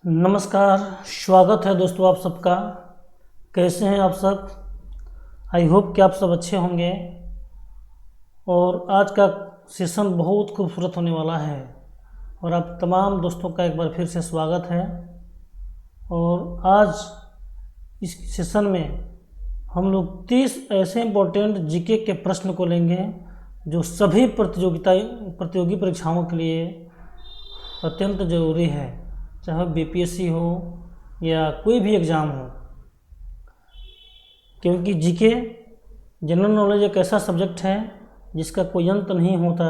नमस्कार, स्वागत है दोस्तों आप सबका। कैसे हैं आप सब? आई होप कि आप सब अच्छे होंगे। और आज का सेशन बहुत खूबसूरत होने वाला है और आप तमाम दोस्तों का एक बार फिर से स्वागत है। और आज इस सेशन में हम लोग 30 ऐसे इम्पोर्टेंट जीके के प्रश्न को लेंगे जो सभी प्रतियोगी परीक्षाओं के लिए अत्यंत ज़रूरी है, चाहे बीपीएससी हो या कोई भी एग्ज़ाम हो। क्योंकि जीके जनरल नॉलेज एक ऐसा सब्जेक्ट है जिसका कोई अंत नहीं होता।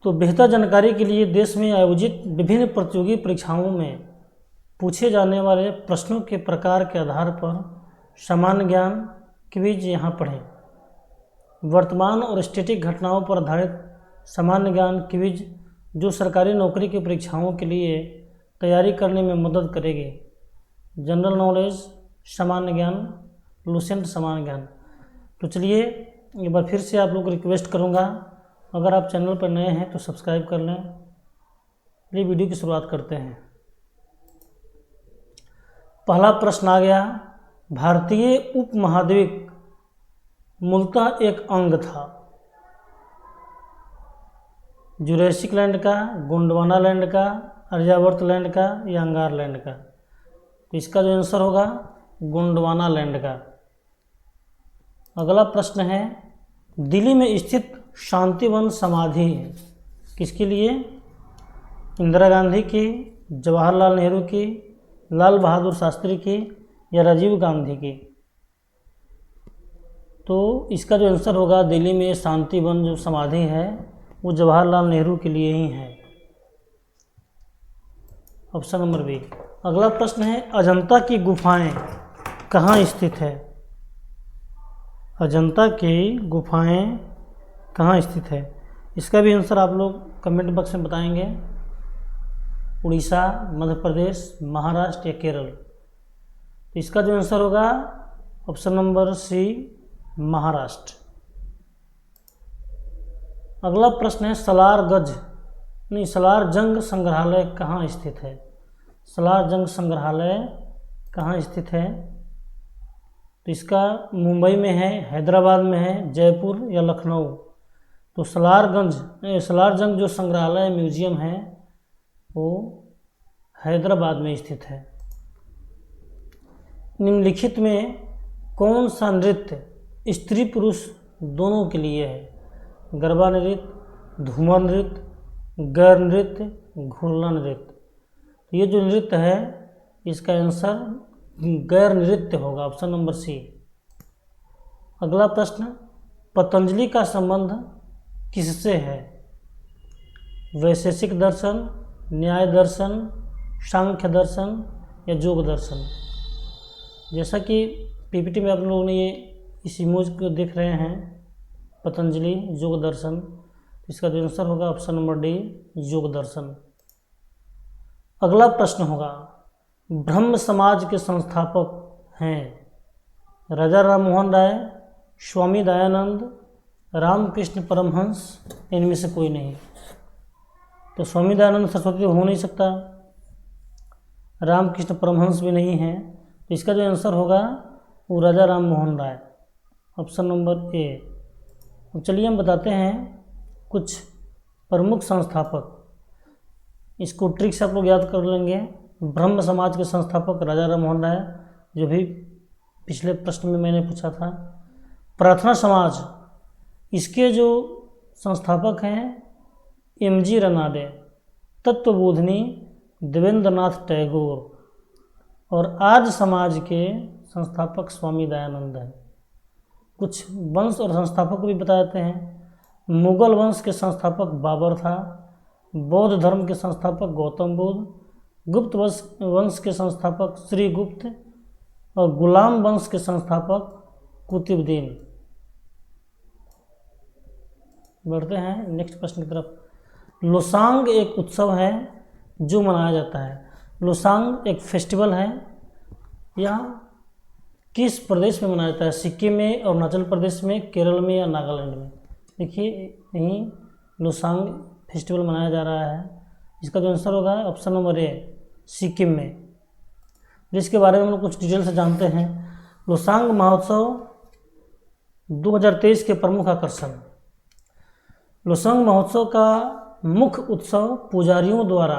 तो बेहतर जानकारी के लिए देश में आयोजित विभिन्न प्रतियोगी परीक्षाओं में पूछे जाने वाले प्रश्नों के प्रकार के आधार पर सामान्य ज्ञान क्विज यहाँ पढ़ें। वर्तमान और स्टैटिक घटनाओं पर आधारित सामान्य ज्ञान क्विज जो सरकारी नौकरी की परीक्षाओं के लिए तैयारी करने में मदद करेगी। जनरल नॉलेज, सामान्य ज्ञान, लुसेंट सामान्य ज्ञान। तो चलिए एक बार फिर से आप लोग को रिक्वेस्ट करूँगा, अगर आप चैनल पर नए हैं तो सब्सक्राइब कर लें। चलिए वीडियो की शुरुआत करते हैं। पहला प्रश्न आ गया, भारतीय उपमहाद्वीप मूलतः एक अंग था। जुरैसिक लैंड का, गोंडवाना लैंड का, आर्यावर्त लैंड का या अंगार लैंड का? तो इसका जो आंसर होगा गोंडवाना लैंड का। अगला प्रश्न है, दिल्ली में स्थित शांतिवन समाधि किसके लिए? इंदिरा गांधी की, जवाहरलाल नेहरू की, लाल बहादुर शास्त्री की या राजीव गांधी की? तो इसका जो आंसर होगा दिल्ली में शांतिवन जो समाधि है वो जवाहरलाल नेहरू के लिए ही है। Option number B. अगला प्रश्न है, अजंता की गुफाएं कहाँ स्थित है? अजंता की गुफाएं कहाँ स्थित है? इसका भी आंसर आप लोग कमेंट बॉक्स में बताएंगे। उड़ीसा, मध्य प्रदेश, महाराष्ट्र या केरल? तो इसका जो आंसर होगा ऑप्शन नंबर सी, महाराष्ट्र। अगला प्रश्न है, सालार जंग संग्रहालय कहाँ स्थित है? सालार जंग संग्रहालय कहाँ स्थित है? तो इसका मुंबई में है, हैदराबाद में है, जयपुर या लखनऊ? तो सालार जंग जो संग्रहालय म्यूजियम है वो हैदराबाद में स्थित है। निम्नलिखित में कौन सा नृत्य स्त्री पुरुष दोनों के लिए है? गरबा नृत्य, धूमर नृत्य, गैर नृत्य, घूर्णन नृत्य? ये जो नृत्य है इसका आंसर गैर नृत्य होगा, ऑप्शन नंबर सी। अगला प्रश्न, पतंजलि का संबंध किससे है? वैशेषिक दर्शन, न्याय दर्शन, सांख्य दर्शन या योग दर्शन? जैसा कि पीपीटी में आप लोगों ने ये इस इमेज को देख रहे हैं, पतंजलि योग दर्शन, इसका जो आंसर होगा ऑप्शन नंबर डी, योग दर्शन। अगला प्रश्न होगा, ब्रह्म समाज के संस्थापक हैं राजा राम मोहन राय, स्वामी दयानंद, रामकृष्ण परमहंस, इनमें से कोई नहीं? तो स्वामी दयानंद सरस्वती हो नहीं सकता, रामकृष्ण परमहंस भी नहीं है, तो इसका जो आंसर होगा वो राजा Ram Mohan Roy, option number A. अब चलिए हम बताते हैं कुछ प्रमुख संस्थापक, इसको ट्रिक से आप लोग याद कर लेंगे। ब्रह्म समाज के संस्थापक राजा राम मोहन राय, जो भी पिछले प्रश्न में मैंने पूछा था। प्रार्थना समाज, इसके जो संस्थापक हैं एमजी रनाडे, तत्वबोधिनी देवेंद्रनाथ टैगोर, और आर्य समाज के संस्थापक स्वामी दयानंद हैं। कुछ वंश और संस्थापक भी बता देते हैं। मुगल वंश के संस्थापक बाबर था, बौद्ध धर्म के संस्थापक गौतम बुद्ध, गुप्त वंश के संस्थापक श्रीगुप्त और गुलाम वंश के संस्थापक कुतुबुद्दीन। बढ़ते हैं नेक्स्ट प्रश्न की तरफ। लोसांग एक उत्सव है जो मनाया जाता है। लोसांग एक फेस्टिवल है, यह किस प्रदेश में मनाया जाता है? सिक्किम में, अरुणाचल प्रदेश में, केरल में या नागालैंड में? देखिए यहीं लोसांग फेस्टिवल मनाया जा रहा है। इसका जो आंसर होगा ऑप्शन नंबर ए, सिक्किम में। जिसके बारे में हम लोग कुछ डिटेल से जानते हैं। लोसांग महोत्सव 2023 के प्रमुख आकर्षण। लोसांग महोत्सव का मुख्य उत्सव पुजारियों द्वारा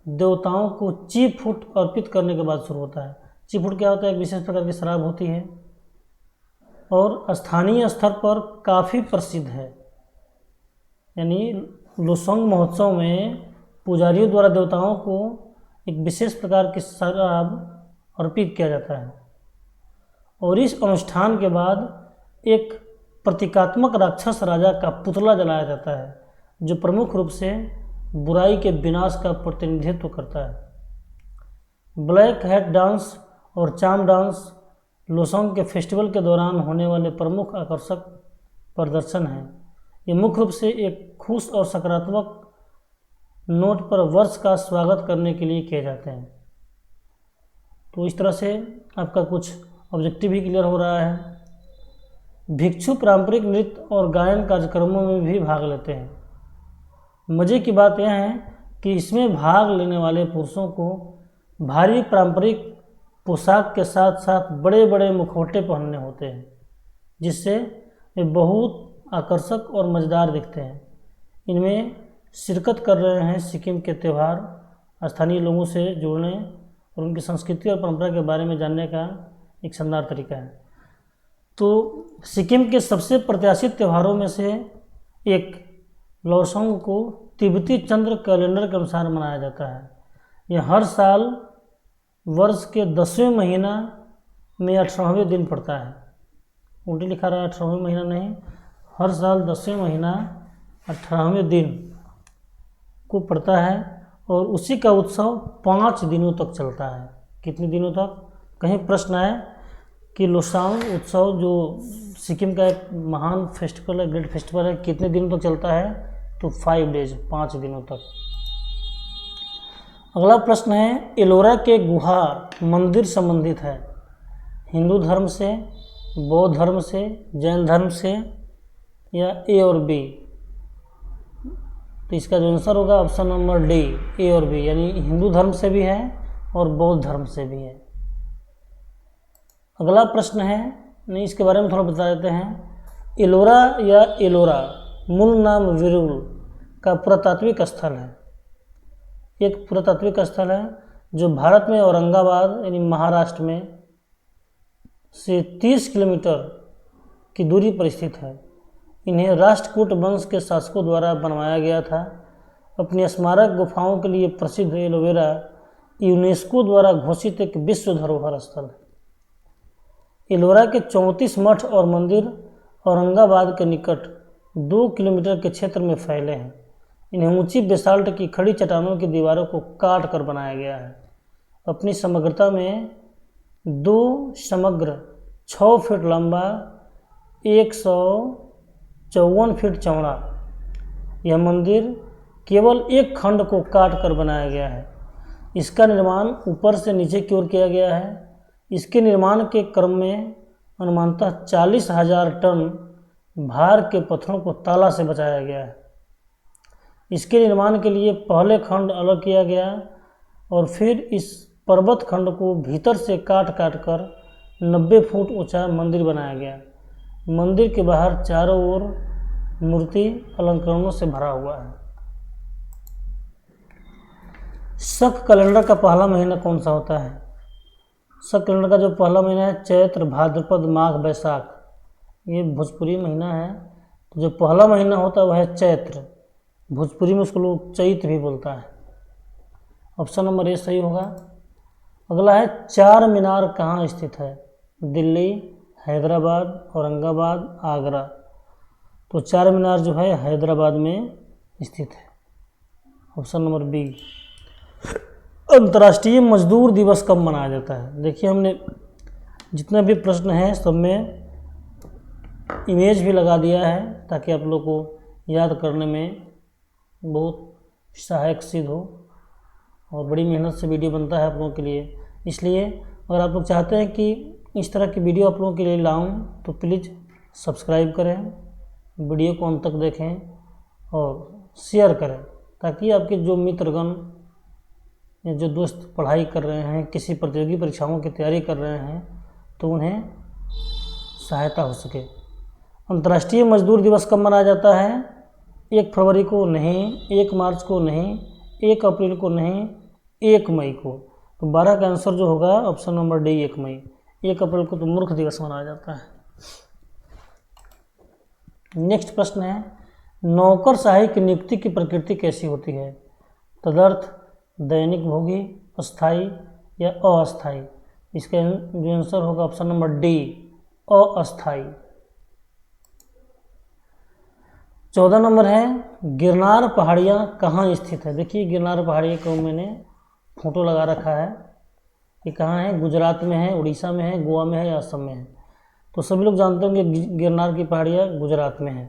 देवताओं को ची फूट अर्पित करने के बाद शुरू होता है। ची फूट क्या होता है? एक विशेष प्रकार की शराब होती है और स्थानीय स्तर पर काफ़ी प्रसिद्ध है। यानी लोसांग महोत्सव में पुजारियों द्वारा देवताओं को एक विशेष प्रकार की शराब अर्पित किया जाता है और इस अनुष्ठान के बाद एक प्रतीकात्मक राक्षस राजा का पुतला जलाया जाता है जो प्रमुख रूप से बुराई के विनाश का प्रतिनिधित्व करता है। ब्लैक हैट डांस और चाम डांस लोसांग के फेस्टिवल के दौरान होने वाले प्रमुख आकर्षक प्रदर्शन हैं। ये मुख्य रूप से एक खुश और सकारात्मक नोट पर वर्ष का स्वागत करने के लिए किए जाते हैं। तो इस तरह से आपका कुछ ऑब्जेक्टिव भी क्लियर हो रहा है। भिक्षु पारंपरिक नृत्य और गायन कार्यक्रमों में भी भाग लेते हैं। मज़े की बात यह है कि इसमें भाग लेने वाले पुरुषों को भारी पारंपरिक पोशाक के साथ साथ बड़े बड़े मुखौटे पहनने होते हैं जिससे वे बहुत आकर्षक और मज़ेदार दिखते हैं। इनमें शिरकत कर रहे हैं सिक्किम के त्यौहार, स्थानीय लोगों से जुड़ने और उनकी संस्कृति और परंपरा के बारे में जानने का एक शानदार तरीका है। तो सिक्किम के सबसे प्रत्याशित त्योहारों में से एक लोसांग को तिब्बती चंद्र कैलेंडर के अनुसार मनाया जाता है। यह हर साल वर्ष के 10वें महीना में 18वें दिन पड़ता है। उल्टी लिखा रहा है, 18वें महीना नहीं, हर साल 10वें महीना 18वें दिन को पड़ता है और उसी का उत्सव 5 दिनों तक चलता है। कितने दिनों तक? कहीं प्रश्न आए कि लोसांग उत्सव जो सिक्किम का एक महान फेस्टिवल है, ग्रेट फेस्टिवल है, कितने दिनों तक चलता है? तो 5 डेज, 5 दिनों तक। अगला प्रश्न है, एलोरा के गुहा मंदिर संबंधित है हिंदू धर्म से, बौद्ध धर्म से, जैन धर्म से या ए और बी? तो इसका जो आंसर होगा ऑप्शन नंबर डी, ए और बी, यानी हिंदू धर्म से भी है और बौद्ध धर्म से भी है। अगला प्रश्न है, नहीं इसके बारे में थोड़ा बता देते हैं। एलोरा या एलोरा मूल नाम विरुल का पुरातात्विक स्थल है। एक पुरातात्विक स्थल है जो भारत में औरंगाबाद यानी महाराष्ट्र में से 30 किलोमीटर की दूरी पर स्थित है। इन्हें राष्ट्रकूट वंश के शासकों द्वारा बनवाया गया था। अपनी स्मारक गुफाओं के लिए प्रसिद्ध एलोवेरा यूनेस्को द्वारा घोषित एक विश्व धरोहर स्थल है। एलोरा के 34 मठ और मंदिर औरंगाबाद के निकट 2 किलोमीटर के क्षेत्र में फैले हैं। इन्हें ऊंची बेसाल्ट की खड़ी चट्टानों की दीवारों को काट कर बनाया गया है। अपनी समग्रता में 2 समग्र 6 फीट लंबा 154 फीट चौड़ा यह मंदिर केवल एक खंड को काट कर बनाया गया है। इसका निर्माण ऊपर से नीचे की ओर किया गया है। इसके निर्माण के क्रम में अनुमानतः 40,000 टन भार के पत्थरों को ताला से बचाया गया है। इसके निर्माण के लिए पहले खंड अलग किया गया और फिर इस पर्वत खंड को भीतर से काट काट कर 90 फुट ऊंचा मंदिर बनाया गया। मंदिर के बाहर चारों ओर मूर्ति अलंकरणों से भरा हुआ है। शक कैलेंडर का पहला महीना कौन सा होता है? शक कैलेंडर का जो पहला महीना है चैत्र, भाद्रपद, माघ, बैसाख, ये भोजपुरी महीना है। तो जो पहला महीना होता है वह है चैत्र। भोजपुरी में उसको लोग चैत भी बोलता है। ऑप्शन नंबर ए सही होगा। अगला है, चार मीनार कहाँ स्थित है? दिल्ली, हैदराबाद, औरंगाबाद, आगरा। तो चार मीनार जो है हैदराबाद में स्थित है। Option number B. अंतर्राष्ट्रीय मजदूर दिवस कब मनाया जाता है? देखिए हमने जितना भी प्रश्न है सब में इमेज भी लगा दिया है ताकि आप लोग को याद करने में बहुत सहायक सिद्ध हो और बड़ी मेहनत से वीडियो बनता है आप लोगों के लिए। इसलिए अगर आप लोग चाहते हैं कि इस तरह की वीडियो आप लोगों के लिए लाऊं तो प्लीज़ सब्सक्राइब करें, वीडियो को अंत तक देखें और शेयर करें ताकि आपके जो मित्रगण या जो दोस्त पढ़ाई कर रहे हैं, किसी प्रतियोगी परीक्षाओं की तैयारी कर रहे हैं, तो उन्हें सहायता हो सके। अंतर्राष्ट्रीय मजदूर दिवस कब मनाया जाता है? 1 फरवरी को नहीं, 1 मार्च को नहीं, 1 अप्रैल को नहीं, 1 मई को। तो 12 का आंसर जो होगा ऑप्शन नंबर डी 1 मई। 1 अप्रैल को तो मूर्ख दिवस मनाया जाता है। नेक्स्ट प्रश्न है, नौकरशाही की नियुक्ति की प्रकृति कैसी होती है? तदर्थ, दैनिक भोगी, अस्थाई या अस्थाई? इसका जो आंसर होगा ऑप्शन नंबर डी अस्थाई। 14 नंबर है, गिरनार पहाड़ियाँ कहाँ स्थित है? देखिए गिरनार पहाड़ियों को मैंने फोटो लगा रखा है कि कहाँ है। गुजरात में है, उड़ीसा में है, गोवा में है या असम में है? तो सभी लोग जानते होंगे गिरनार की पहाड़ियाँ गुजरात में है।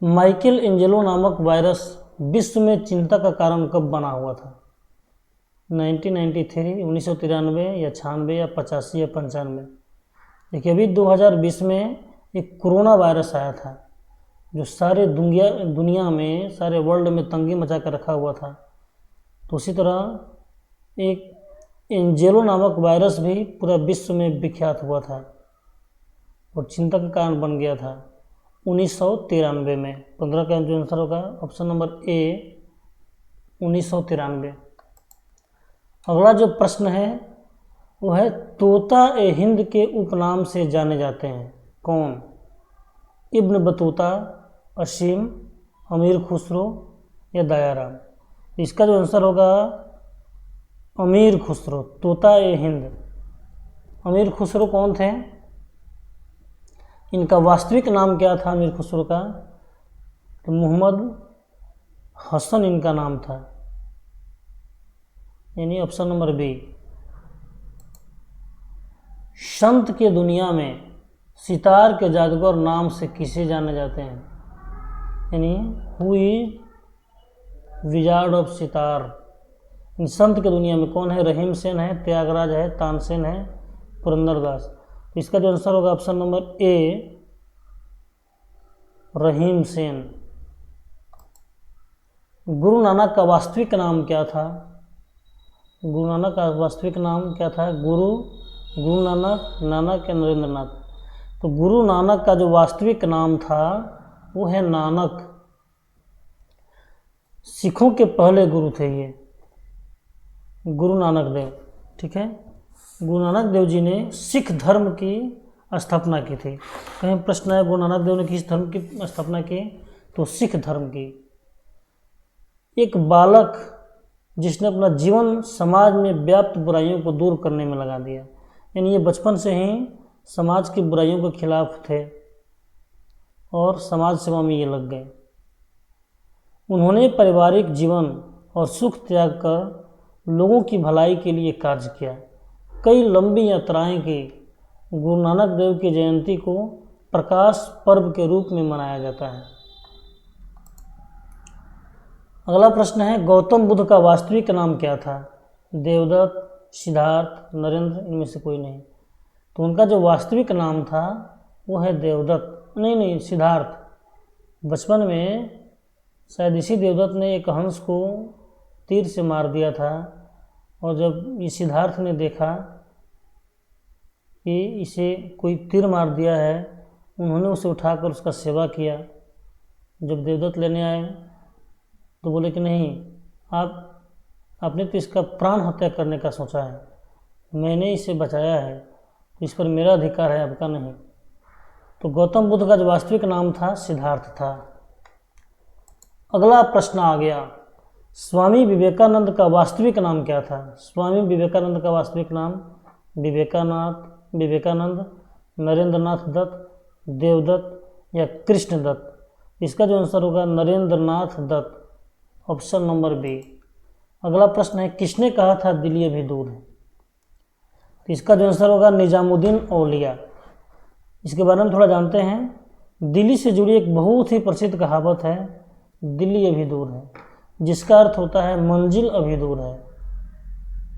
माइकल एंजेलो नामक वायरस विश्व में चिंता का कारण कब बना हुआ था? 1993, 1993 या 96 या 85 या 95? देखिए अभी 2020 में एक कोरोना वायरस आया था जो सारे दुनिया में, सारे वर्ल्ड में तंगी मचा कर रखा हुआ था। तो उसी तरह एक एंजेलो नामक वायरस भी पूरा विश्व में विख्यात हुआ था और चिंता का कारण बन गया था 1993 में। 15 का जो आंसर होगा ऑप्शन नंबर ए 1993। अगला जो प्रश्न है वो है, तोता ए हिंद के उपनाम से जाने जाते हैं कौन? इब्न बतूता, असीम, अमीर खुसरो या दयाराम? इसका जो आंसर होगा अमीर खुसरो, तोता ए हिंद। अमीर खुसरो कौन थे? इनका वास्तविक नाम क्या था अमीर खुसरो का? तो मोहम्मद हसन इनका नाम था, यानी ऑप्शन नंबर बी। संत के दुनिया में सितार के जादूगर नाम से किसे जाने जाते हैं? यानी who is wizard of sitar? इन संत के दुनिया में कौन है? रहीम सेन है, त्यागराज है, तानसेन है, पुरंदरदास? तो इसका जो आंसर होगा ऑप्शन नंबर ए रहीम सेन। गुरु नानक का वास्तविक नाम क्या था? गुरु नानक का वास्तविक नाम क्या था? गुरु नानक, नानक या नरेंद्र नाथ? तो गुरु नानक का जो वास्तविक नाम था वो है नानक। सिखों के पहले गुरु थे ये, गुरु नानक देव। ठीक है, गुरु नानक देव जी ने सिख धर्म की स्थापना की थी। कहीं प्रश्न है गुरु नानक देव ने किस धर्म की स्थापना की? तो सिख धर्म की। एक बालक जिसने अपना जीवन समाज में व्याप्त बुराइयों को दूर करने में लगा दिया, यानी ये बचपन से ही समाज की बुराइयों के खिलाफ थे और समाज सेवा में ये लग गए। उन्होंने पारिवारिक जीवन और सुख त्याग कर लोगों की भलाई के लिए कार्य किया। कई लंबी यात्राएं की। गुरु नानक देव की जयंती को प्रकाश पर्व के रूप में मनाया जाता है। अगला प्रश्न है, गौतम बुद्ध का वास्तविक नाम क्या था? देवदत्त, सिद्धार्थ, नरेंद्र? इनमें से कोई नहीं। तो उनका जो वास्तविक नाम था वो है देवदत्त, नहीं सिद्धार्थ। बचपन में शायद इसी देवदत्त ने एक हंस को तीर से मार दिया था और जब ये सिद्धार्थ ने देखा कि इसे कोई तीर मार दिया है, उन्होंने उसे उठाकर उसका सेवा किया। जब देवदत्त लेने आए तो बोले कि नहीं, आपने तो इसका प्राण हत्या करने का सोचा है, मैंने इसे बचाया है, तो इस पर मेरा अधिकार है, आपका नहीं। तो गौतम बुद्ध का जो वास्तविक नाम था सिद्धार्थ था। अगला प्रश्न आ गया, स्वामी विवेकानंद का वास्तविक नाम क्या था? स्वामी विवेकानंद का वास्तविक नाम विवेकानंद, नरेंद्र नाथ दत्त, देवदत्त या कृष्ण दत्त? इसका जो आंसर होगा नरेंद्र नाथ दत्त, ऑप्शन नंबर बी। अगला प्रश्न है, किसने कहा था दिल्ली अभी दूर है? तो इसका जो आंसर होगा निजामुद्दीन औलिया। इसके बारे में थोड़ा जानते हैं। दिल्ली से जुड़ी एक बहुत ही प्रसिद्ध कहावत है, दिल्ली अभी दूर है, जिसका अर्थ होता है मंजिल अभी दूर है।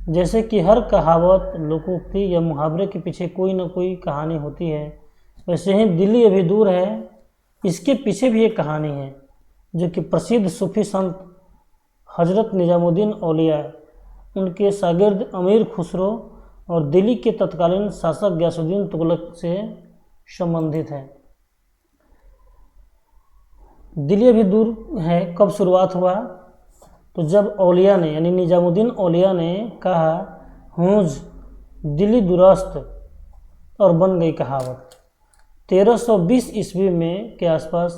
जैसे कि हर कहावत, लोकोक्ति या मुहावरे के पीछे कोई ना कोई कहानी होती है, वैसे ही दिल्ली अभी दूर है, इसके पीछे भी एक कहानी है। जो कि प्रसिद्ध सूफी संत हजरत निजामुद्दीन औलिया, उनके शागिर्द अमीर खुसरो और दिल्ली के तत्कालीन शासक गयासुद्दीन तुगलक से संबंधित है। दिल्ली अभी दूर है। कब शुरुआत हुआ? तो जब औलिया ने यानी निजामुद्दीन औलिया ने कहा हूज दिल्ली दुरस्त और बन गई कहावत। 1320 ईस्वी में के आसपास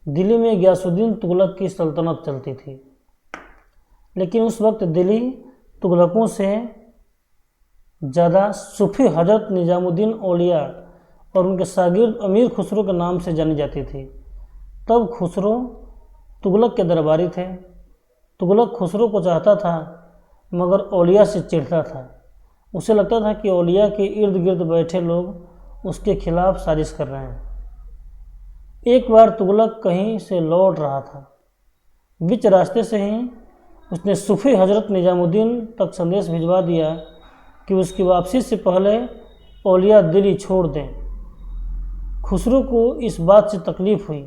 दिल्ली में गयासुद्दीन तुगलक की सल्तनत चलती थी, लेकिन उस वक्त दिल्ली तुगलकों से ज़्यादा सूफी हजरत निजामुद्दीन औलिया और उनके शागिर्द अमीर खुसरो के नाम से जानी जाती थी। तब खुसरो तुगलक के दरबारी थे। तुगलक खुसरो को चाहता था, मगर औलिया से चिढ़ता था। उसे लगता था कि औलिया के इर्द गिर्द बैठे लोग उसके खिलाफ साजिश कर रहे हैं। एक बार तुगलक कहीं से लौट रहा था। बीच रास्ते से ही उसने सूफी हजरत निजामुद्दीन तक संदेश भिजवा दिया कि उसकी वापसी से पहले औलिया दिल्ली छोड़ दें। खुसरो को इस बात से तकलीफ़ हुई।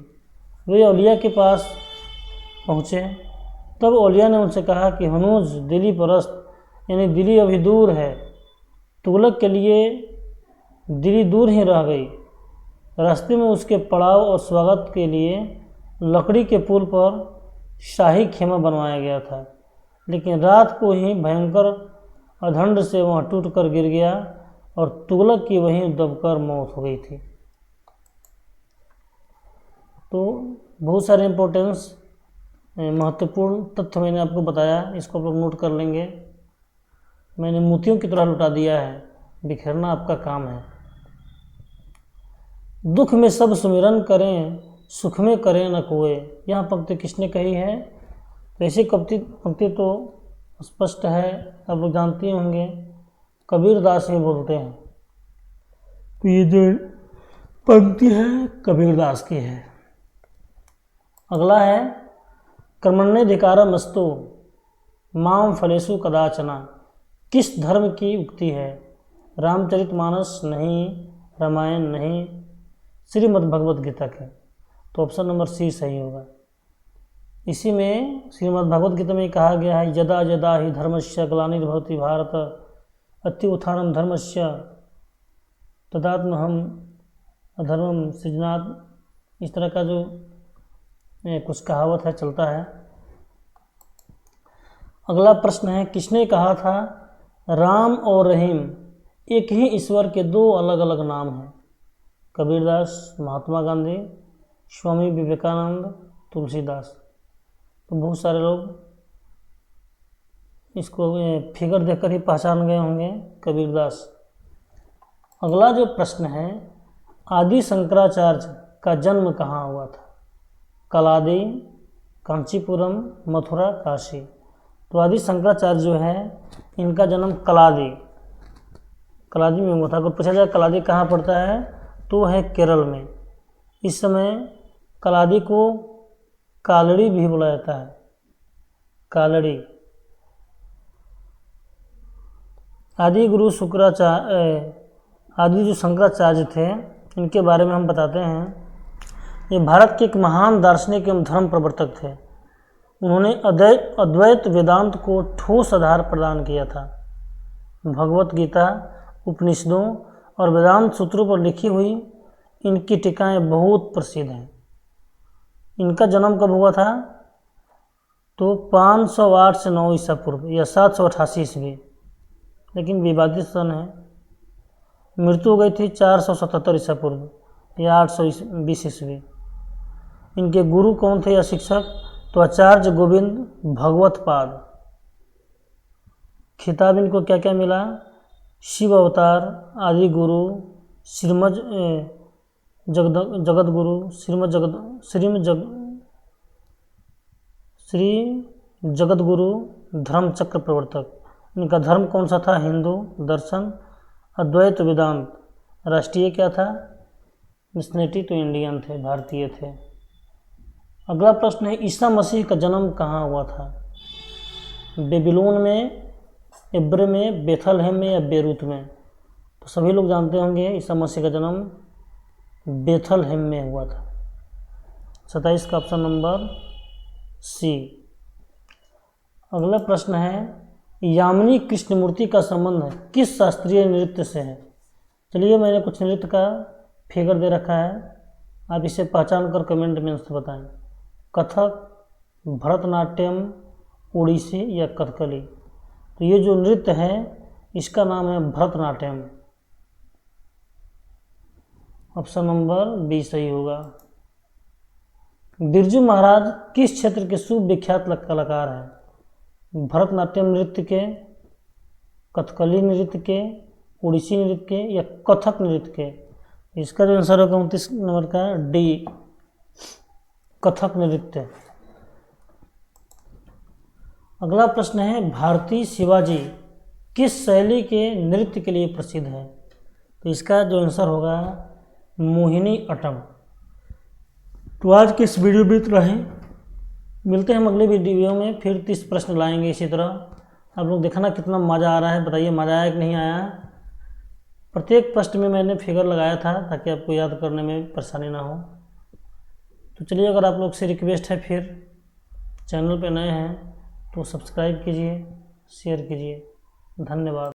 वे औलिया के पास पहुँचे। तब औलिया ने उनसे कहा कि हनूज दिल्ली परस्त यानी दिल्ली अभी दूर है। तुगलक के लिए दिल्ली दूर ही रह गई। रास्ते में उसके पड़ाव और स्वागत के लिए लकड़ी के पुल पर शाही खेमा बनवाया गया था, लेकिन रात को ही भयंकर अधंड से वह टूट कर गिर गया और तुगलक की वहीं दबकर मौत हो गई थी। तो बहुत सारे इम्पोर्टेंस महत्वपूर्ण तथ्य मैंने आपको बताया, इसको आप लोग नोट कर लेंगे। मैंने मोतियों की तरह लुटा दिया है, बिखेरना आपका काम है। दुख में सब सुमिरन करें, सुख में करें न कोय। यह पंक्ति किसने कही है? तो ऐसी पंक्ति तो स्पष्ट है, आप लोग जानते होंगे, कबीरदास ही बोलते हैं। तो ये जो पंक्ति है कबीरदास की है। अगला है कर्मण्यधिकारमस्तु माम फलेषु कदाचना। किस धर्म की उक्ति है? रामचरितमानस नहीं, रामायण नहीं, श्रीमद् भगवद गीता के। तो ऑप्शन नंबर सी सही होगा। इसी में श्रीमद् भगवद गीता में कहा गया है यदा यदा ही धर्मस्य ग्लानिर्भवति भारत अत्युत्थानं धर्मस्य तदात्महम् अधर्मं सृजनात्। इस तरह का जो कुछ कहावत है, चलता है। अगला प्रश्न है किसने कहा था राम और रहीम एक ही ईश्वर के दो अलग अलग नाम हैं? कबीरदास, महात्मा गांधी, स्वामी विवेकानंद, तुलसीदास। तो बहुत सारे लोग इसको फिगर देखकर ही पहचान गए होंगे, कबीरदास। अगला जो प्रश्न है आदि शंकराचार्य का जन्म कहाँ हुआ था? कलादी, कांचीपुरम, मथुरा, काशी। तो आदि शंकराचार्य जो है इनका जन्म कलादी में हुआ था। अगर पूछा जाए कलादी कहाँ पड़ता है तो है केरल में। इस समय कलादी को कालड़ी भी बोला जाता है, कालड़ी। आदि जो शंकराचार्य थे इनके बारे में हम बताते हैं। ये भारत के एक महान दार्शनिक एवं धर्म प्रवर्तक थे। उन्होंने अद्वैत वेदांत को ठोस आधार प्रदान किया था। भगवत गीता, उपनिषदों और वेदांत सूत्रों पर लिखी हुई इनकी टीकाएं बहुत प्रसिद्ध हैं। इनका जन्म कब हुआ था? तो 508 से 9 ईसा पूर्व या 788 ईस्वी, लेकिन विवादित सन है। मृत्यु हो गई थी 477 ईसा पूर्व या 820 ईस्वी। इनके गुरु कौन थे या शिक्षक? तो आचार्य गोविंद भगवत पाद। खिताब इनको क्या क्या मिला? शिव अवतार, आदि गुरु, श्रीमद जगत गुरु, श्री जगत गुरु, धर्म चक्र प्रवर्तक। इनका धर्म कौन सा था? हिंदू दर्शन, अद्वैत वेदांत। राष्ट्रीय क्या था? नेशनलिटी तो इंडियन थे, भारतीय थे। अगला प्रश्न है ईसा मसीह का जन्म कहाँ हुआ था? बेबीलोन में, इब्र में, बेथलहेम में या बेरूत में? तो सभी लोग जानते होंगे ईसा मसीह का जन्म बेथलहेम में हुआ था। 27 का ऑप्शन नंबर सी। अगला प्रश्न है, यामिनी कृष्णमूर्ति का संबंध किस शास्त्रीय नृत्य से है? चलिए, मैंने कुछ नृत्य का फिगर दे रखा है, आप इसे पहचान कर कमेंट में बताएं। कथक, भरतनाट्यम, ओडिसी या कथकली। तो ये जो नृत्य है इसका नाम है भरतनाट्यम। ऑप्शन नंबर बी सही होगा। बिरजू महाराज किस क्षेत्र के सुविख्यात कलाकार हैं? भरतनाट्यम नृत्य के, कथकली नृत्य के, ओडिसी नृत्य के या कथक नृत्य के? इसका जो आंसर होगा 29 नंबर का डी, कथक नृत्य। अगला प्रश्न है, भारती शिवाजी किस शैली के नृत्य के लिए प्रसिद्ध है? तो इसका जो आंसर होगा मोहिनी अट्टम। तो आज के इस वीडियो में इतना ही, मिलते हैं हम अगले वीडियो में, फिर 30 प्रश्न लाएंगे इसी तरह। आप लोग देखना कितना मज़ा आ रहा है, बताइए मज़ा आया कि नहीं आया। प्रत्येक प्रश्न में मैंने फिगर लगाया था ताकि आपको याद करने में परेशानी ना हो। तो चलिए, अगर आप लोग से रिक्वेस्ट है, फिर चैनल पे नए हैं तो सब्सक्राइब कीजिए, शेयर कीजिए। धन्यवाद।